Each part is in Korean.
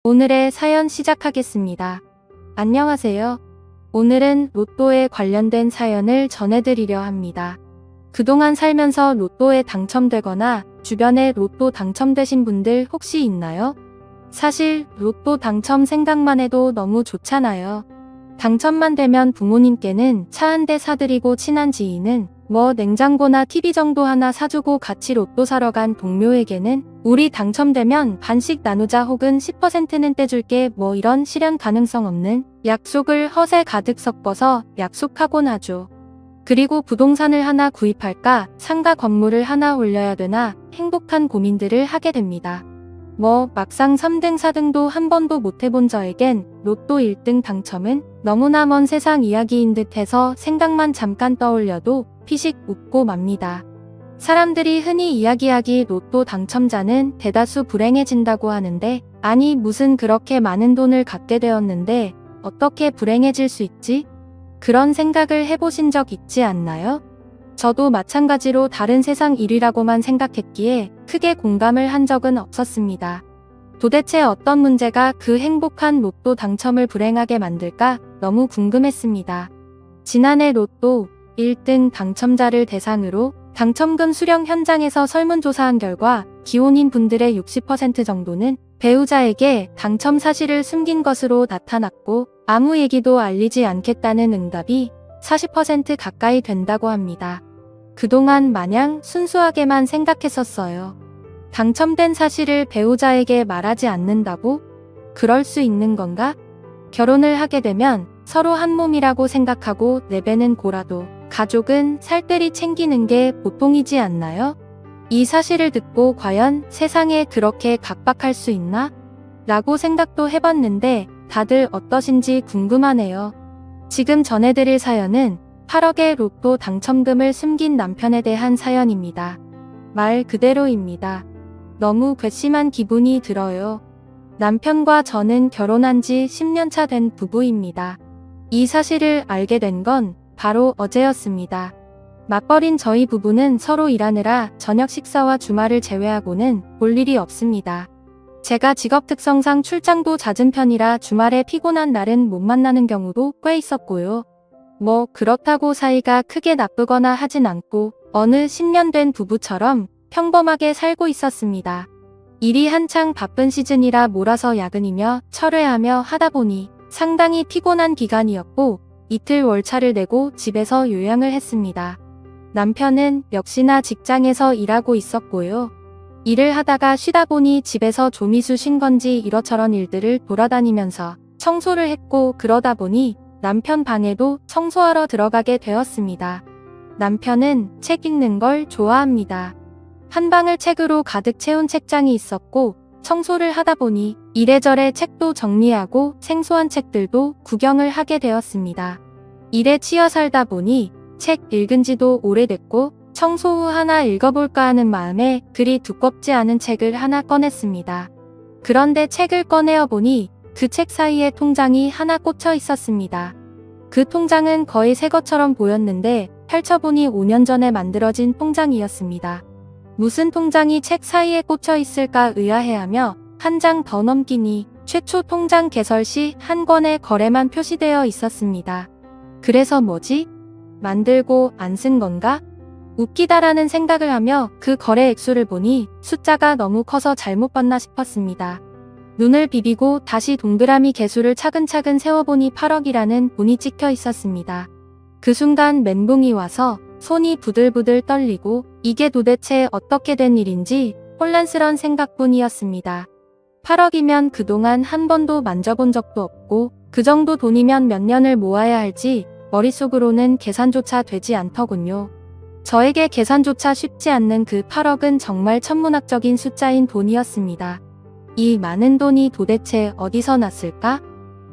오늘의 사연 시작하겠습니다. 안녕하세요. 오늘은 로또에 관련된 사연을 전해드리려 합니다. 그동안 살면서 로또에 당첨되거나 주변에 로또 당첨되신 분들 혹시 있나요? 사실 로또 당첨 생각만 해도 너무 좋잖아요. 당첨만 되면 부모님께는 차 한 대 사드리고 친한 지인은 냉장고나 TV 정도 하나 사주고 같이 로또 사러 간 동료에게는 우리 당첨되면 반씩 나누자 혹은 10%는 떼줄게 이런 실현 가능성 없는 약속을 허세 가득 섞어서 약속하곤 하죠. 그리고 부동산을 하나 구입할까 상가 건물을 하나 올려야 되나 행복한 고민들을 하게 됩니다. 막상 3등 4등도 한 번도 못 해본 저에겐 로또 1등 당첨은 너무나 먼 세상 이야기인 듯 해서 생각만 잠깐 떠올려도 피식 웃고 맙니다. 사람들이 흔히 이야기하기 로또 당첨자는 대다수 불행해진다고 하는데 아니 무슨 그렇게 많은 돈을 갖게 되었는데 어떻게 불행해질 수 있지? 그런 생각을 해보신 적 있지 않나요? 저도 마찬가지로 다른 세상 일이라고만 생각했기에 크게 공감을 한 적은 없었습니다. 도대체 어떤 문제가 그 행복한 로또 당첨을 불행하게 만들까 너무 궁금했습니다. 지난해 로또 1등 당첨자를 대상으로 당첨금 수령 현장에서 설문조사한 결과 기혼인 분들의 60% 정도는 배우자에게 당첨 사실을 숨긴 것으로 나타났고 아무 얘기도 알리지 않겠다는 응답이 40% 가까이 된다고 합니다. 그동안 마냥 순수하게만 생각했었어요. 당첨된 사실을 배우자에게 말하지 않는다고? 그럴 수 있는 건가? 결혼을 하게 되면 서로 한 몸이라고 생각하고 내배는 고라도 가족은 살뜰히 챙기는 게 보통이지 않나요? 이 사실을 듣고 과연 세상에 그렇게 각박할 수 있나? 라고 생각도 해봤는데 다들 어떠신지 궁금하네요. 지금 전해드릴 사연은 8억의 로또 당첨금을 숨긴 남편에 대한 사연입니다. 말 그대로입니다. 너무 괘씸한 기분이 들어요. 남편과 저는 결혼한 지 10년 차 된 부부입니다. 이 사실을 알게 된 건 바로 어제였습니다. 맞벌이인 저희 부부는 서로 일하느라 저녁 식사와 주말을 제외하고는 볼 일이 없습니다. 제가 직업 특성상 출장도 잦은 편이라 주말에 피곤한 날은 못 만나는 경우도 꽤 있었고요. 그렇다고 사이가 크게 나쁘거나 하진 않고 어느 10년 된 부부처럼 평범하게 살고 있었습니다. 일이 한창 바쁜 시즌이라 몰아서 야근이며 철회하며 하다 보니 상당히 피곤한 기간이었고 이틀 월차를 내고 집에서 요양을 했습니다. 남편은 역시나 직장에서 일하고 있었고요. 일을 하다가 쉬다 보니 집에서 조미수 쉰 건지 이러저런 일들을 돌아다니면서 청소를 했고 그러다 보니 남편 방에도 청소하러 들어가게 되었습니다. 남편은 책 읽는 걸 좋아합니다. 한 방을 책으로 가득 채운 책장이 있었고 청소를 하다 보니 이래저래 책도 정리하고 생소한 책들도 구경을 하게 되었습니다. 일에 치여 살다 보니 책 읽은 지도 오래됐고 청소 후 하나 읽어볼까 하는 마음에 그리 두껍지 않은 책을 하나 꺼냈습니다. 그런데 책을 꺼내어 보니 그 책 사이에 통장이 하나 꽂혀 있었습니다. 그 통장은 거의 새 것처럼 보였는데 펼쳐보니 5년 전에 만들어진 통장이었습니다. 무슨 통장이 책 사이에 꽂혀 있을까 의아해하며 한 장 더 넘기니 최초 통장 개설 시 한 권의 거래만 표시되어 있었습니다. 그래서 뭐지? 만들고 안 쓴 건가? 웃기다라는 생각을 하며 그 거래 액수를 보니 숫자가 너무 커서 잘못 봤나 싶었습니다. 눈을 비비고 다시 동그라미 개수를 차근차근 세워보니 8억이라는 본이 찍혀 있었습니다. 그 순간 멘붕이 와서 손이 부들부들 떨리고 이게 도대체 어떻게 된 일인지 혼란스러운 생각뿐이었습니다. 8억이면 그동안 한 번도 만져본 적도 없고 그 정도 돈이면 몇 년을 모아야 할지 머릿속으로는 계산조차 되지 않더군요. 저에게 계산조차 쉽지 않는 그 8억은 정말 천문학적인 숫자인 돈이었습니다. 이 많은 돈이 도대체 어디서 났을까?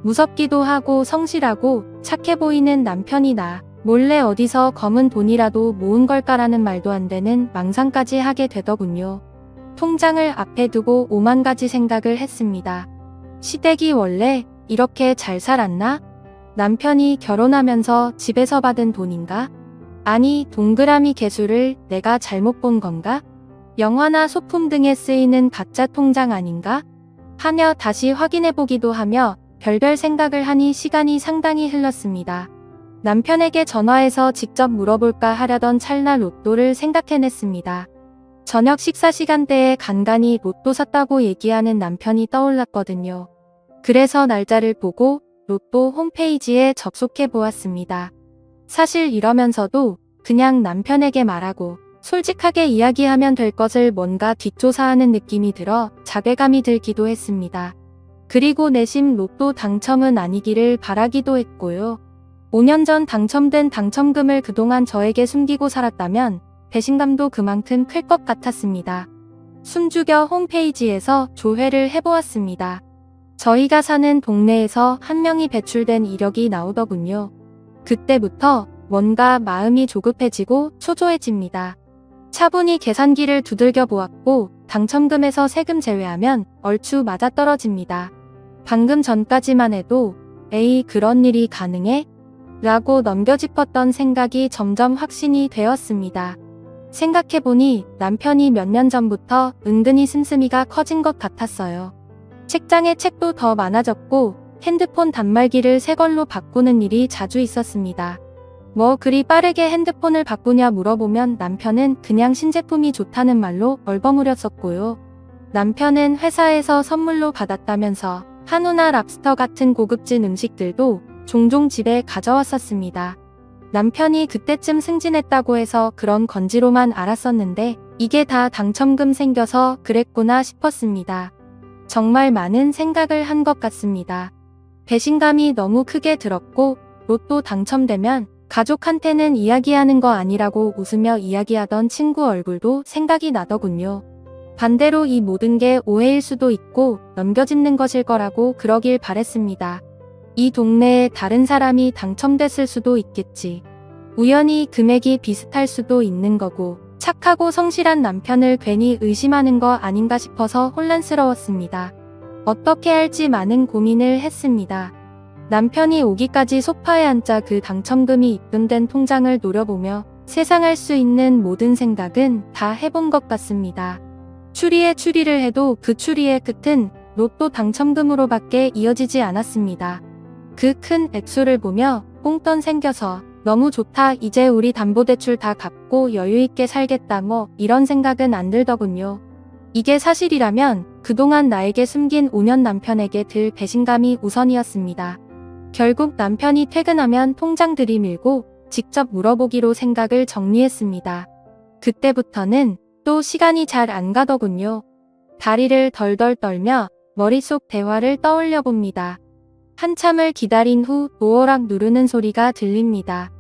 무섭기도 하고 성실하고 착해 보이는 남편이 나 몰래 어디서 검은 돈이라도 모은 걸까라는 말도 안 되는 망상까지 하게 되더군요. 통장을 앞에 두고 오만 가지 생각을 했습니다. 시댁이 원래 이렇게 잘 살았나? 남편이 결혼하면서 집에서 받은 돈인가? 아니, 동그라미 개수를 내가 잘못 본 건가? 영화나 소품 등에 쓰이는 가짜 통장 아닌가? 하며 다시 확인해보기도 하며 별별 생각을 하니 시간이 상당히 흘렀습니다. 남편에게 전화해서 직접 물어볼까 하려던 찰나 로또를 생각해냈습니다. 저녁 식사 시간대에 간간히 로또 샀다고 얘기하는 남편이 떠올랐거든요. 그래서 날짜를 보고 로또 홈페이지에 접속해 보았습니다. 사실 이러면서도 그냥 남편에게 말하고 솔직하게 이야기하면 될 것을 뭔가 뒷조사하는 느낌이 들어 자괴감이 들기도 했습니다. 그리고 내심 로또 당첨은 아니기를 바라기도 했고요. 5년 전 당첨된 당첨금을 그동안 저에게 숨기고 살았다면 배신감도 그만큼 클 것 같았습니다. 숨죽여 홈페이지에서 조회를 해보았습니다. 저희가 사는 동네에서 한 명이 배출된 이력이 나오더군요. 그때부터 뭔가 마음이 조급해지고 초조해집니다. 차분히 계산기를 두들겨 보았고 당첨금에서 세금 제외하면 얼추 맞아떨어집니다. 방금 전까지만 해도 에이 그런 일이 가능해? 라고 넘겨짚었던 생각이 점점 확신이 되었습니다. 생각해보니 남편이 몇 년 전부터 은근히 씀씀이가 커진 것 같았어요. 책장에 책도 더 많아졌고 핸드폰 단말기를 새 걸로 바꾸는 일이 자주 있었습니다. 뭐 그리 빠르게 핸드폰을 바꾸냐 물어보면 남편은 그냥 신제품이 좋다는 말로 얼버무렸었고요. 남편은 회사에서 선물로 받았다면서 한우나 랍스터 같은 고급진 음식들도 종종 집에 가져왔었습니다. 남편이 그때쯤 승진했다고 해서 그런 건지로만 알았었는데 이게 다 당첨금 생겨서 그랬구나 싶었습니다. 정말 많은 생각을 한 것 같습니다. 배신감이 너무 크게 들었고 로또 당첨되면 가족한테는 이야기하는 거 아니라고 웃으며 이야기하던 친구 얼굴도 생각이 나더군요. 반대로 이 모든 게 오해일 수도 있고 넘겨짚는 것일 거라고 그러길 바랬습니다. 이 동네에 다른 사람이 당첨됐을 수도 있겠지. 우연히 금액이 비슷할 수도 있는 거고 착하고 성실한 남편을 괜히 의심하는 거 아닌가 싶어서 혼란스러웠습니다. 어떻게 할지 많은 고민을 했습니다. 남편이 오기까지 소파에 앉아 그 당첨금이 입금된 통장을 노려보며 세상할 수 있는 모든 생각은 다 해본 것 같습니다. 추리에 추리를 해도 그 추리의 끝은 로또 당첨금으로밖에 이어지지 않았습니다. 그 큰 액수를 보며 뽕돈 생겨서 너무 좋다 이제 우리 담보대출 다 갚고 여유있게 살겠다 뭐 이런 생각은 안 들더군요. 이게 사실이라면 그동안 나에게 숨긴 5년 남편에게 들 배신감이 우선이었습니다. 결국 남편이 퇴근하면 통장 들이밀고 직접 물어보기로 생각을 정리했습니다. 그때부터는 또 시간이 잘 안 가더군요. 다리를 덜덜 떨며 머릿속 대화를 떠올려 봅니다. 한참을 기다린 후 노어락 누르는 소리가 들립니다.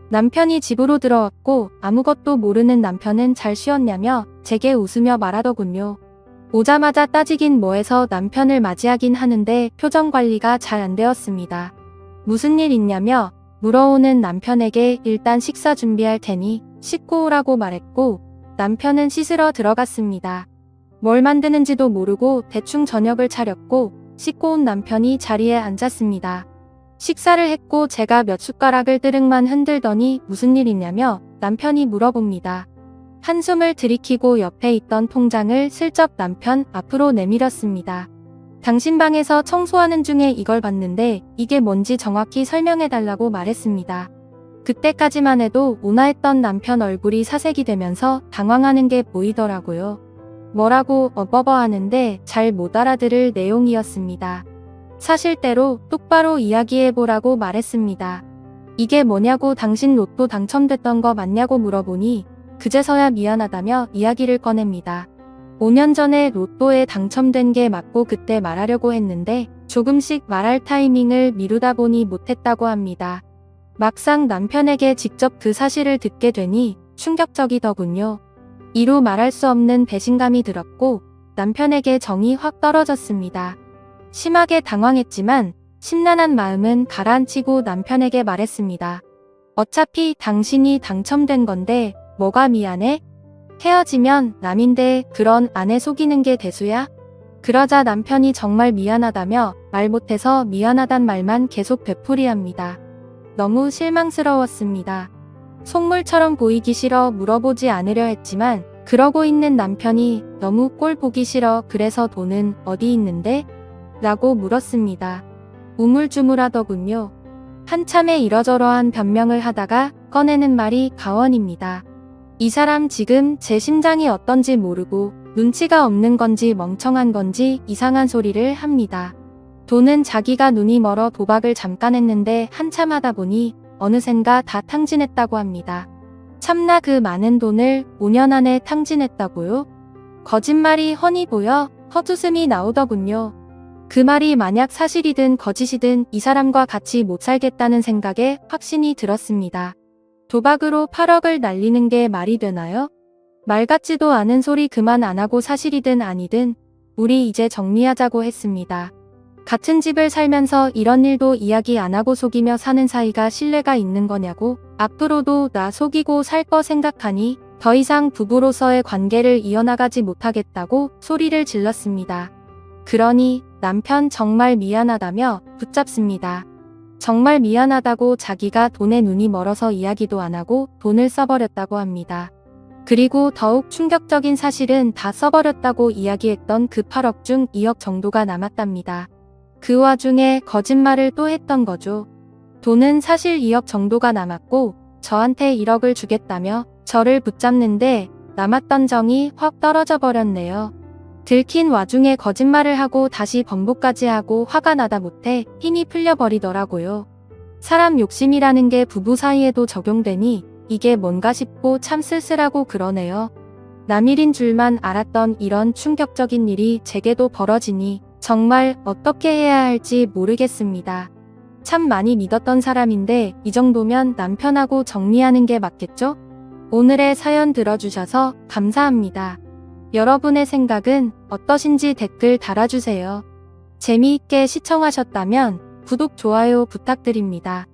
남편이 집으로 들어왔고 아무것도 모르는 남편은 잘 쉬었냐며 제게 웃으며 말하더군요. 오자마자 따지긴 뭐해서 남편을 맞이하긴 하는데 표정 관리가 잘 안 되었습니다. 무슨 일 있냐며 물어오는 남편에게 일단 식사 준비할 테니 씻고 오라고 말했고 남편은 씻으러 들어갔습니다. 뭘 만드는지도 모르고 대충 저녁을 차렸고 씻고 온 남편이 자리에 앉았습니다. 식사를 했고 제가 몇 숟가락을 뜨릉만 흔들더니 무슨 일 있냐며 남편이 물어봅니다. 한숨을 들이키고 옆에 있던 통장을 슬쩍 남편 앞으로 내밀었습니다. 당신 방에서 청소하는 중에 이걸 봤는데 이게 뭔지 정확히 설명해달라고 말했습니다. 그때까지만 해도 온화했던 남편 얼굴이 사색이 되면서 당황하는 게 보이더라고요. 뭐라고 어버버 하는데 잘 못 알아들을 내용이었습니다. 사실대로 똑바로 이야기해보라고 말했습니다. 이게 뭐냐고 당신 로또 당첨됐던 거 맞냐고 물어보니 그제서야 미안하다며 이야기를 꺼냅니다. 5년 전에 로또에 당첨된 게 맞고 그때 말하려고 했는데 조금씩 말할 타이밍을 미루다 보니 못했다고 합니다. 막상 남편에게 직접 그 사실을 듣게 되니 충격적이더군요. 이루 말할 수 없는 배신감이 들었고 남편에게 정이 확 떨어졌습니다. 심하게 당황했지만 심란한 마음은 가라앉히고 남편에게 말했습니다. 어차피 당신이 당첨된 건데 뭐가 미안해? 헤어지면 남인데 그런 아내 속이는 게 대수야? 그러자 남편이 정말 미안하다며 말 못해서 미안하단 말만 계속 되풀이합니다. 너무 실망스러웠습니다. 속물처럼 보이기 싫어 물어보지 않으려 했지만 그러고 있는 남편이 너무 꼴 보기 싫어 그래서 돈은 어디 있는데? 라고 물었습니다. 우물쭈물하더군요. 한참에 이러저러한 변명을 하다가 꺼내는 말이 가원입니다. 이 사람 지금 제 심장이 어떤지 모르고 눈치가 없는 건지 멍청한 건지 이상한 소리를 합니다. 돈은 자기가 눈이 멀어 도박을 잠깐 했는데 한참 하다 보니 어느샌가 다 탕진했다고 합니다. 참나 그 많은 돈을 5년 안에 탕진했다고요? 거짓말이 훤히 보여 헛웃음이 나오더군요. 그 말이 만약 사실이든 거짓이든 이 사람과 같이 못 살겠다는 생각에 확신이 들었습니다. 도박으로 8억을 날리는 게 말이 되나요? 말 같지도 않은 소리 그만 안 하고 사실이든 아니든 우리 이제 정리하자고 했습니다. 같은 집을 살면서 이런 일도 이야기 안 하고 속이며 사는 사이가 신뢰가 있는 거냐고, 앞으로도 나 속이고 살 거 생각하니 더 이상 부부로서의 관계를 이어나가지 못하겠다고 소리를 질렀습니다. 그러니 남편 정말 미안하다며 붙잡습니다. 정말 미안하다고 자기가 돈에 눈이 멀어서 이야기도 안 하고 돈을 써버렸다고 합니다. 그리고 더욱 충격적인 사실은 다 써버렸다고 이야기했던 그 8억 중 2억 정도가 남았답니다. 그 와중에 거짓말을 또 했던 거죠. 돈은 사실 2억 정도가 남았고 저한테 1억을 주겠다며 저를 붙잡는데 남았던 정이 확 떨어져 버렸네요. 들킨 와중에 거짓말을 하고 다시 번복까지 하고 화가 나다 못해 힘이 풀려버리더라고요. 사람 욕심이라는 게 부부 사이에도 적용되니 이게 뭔가 싶고 참 쓸쓸하고 그러네요. 남일인 줄만 알았던 이런 충격적인 일이 제게도 벌어지니 정말 어떻게 해야 할지 모르겠습니다. 참 많이 믿었던 사람인데 이 정도면 남편하고 정리하는 게 맞겠죠? 오늘의 사연 들어주셔서 감사합니다. 여러분의 생각은 어떠신지 댓글 달아주세요. 재미있게 시청하셨다면 구독, 좋아요 부탁드립니다.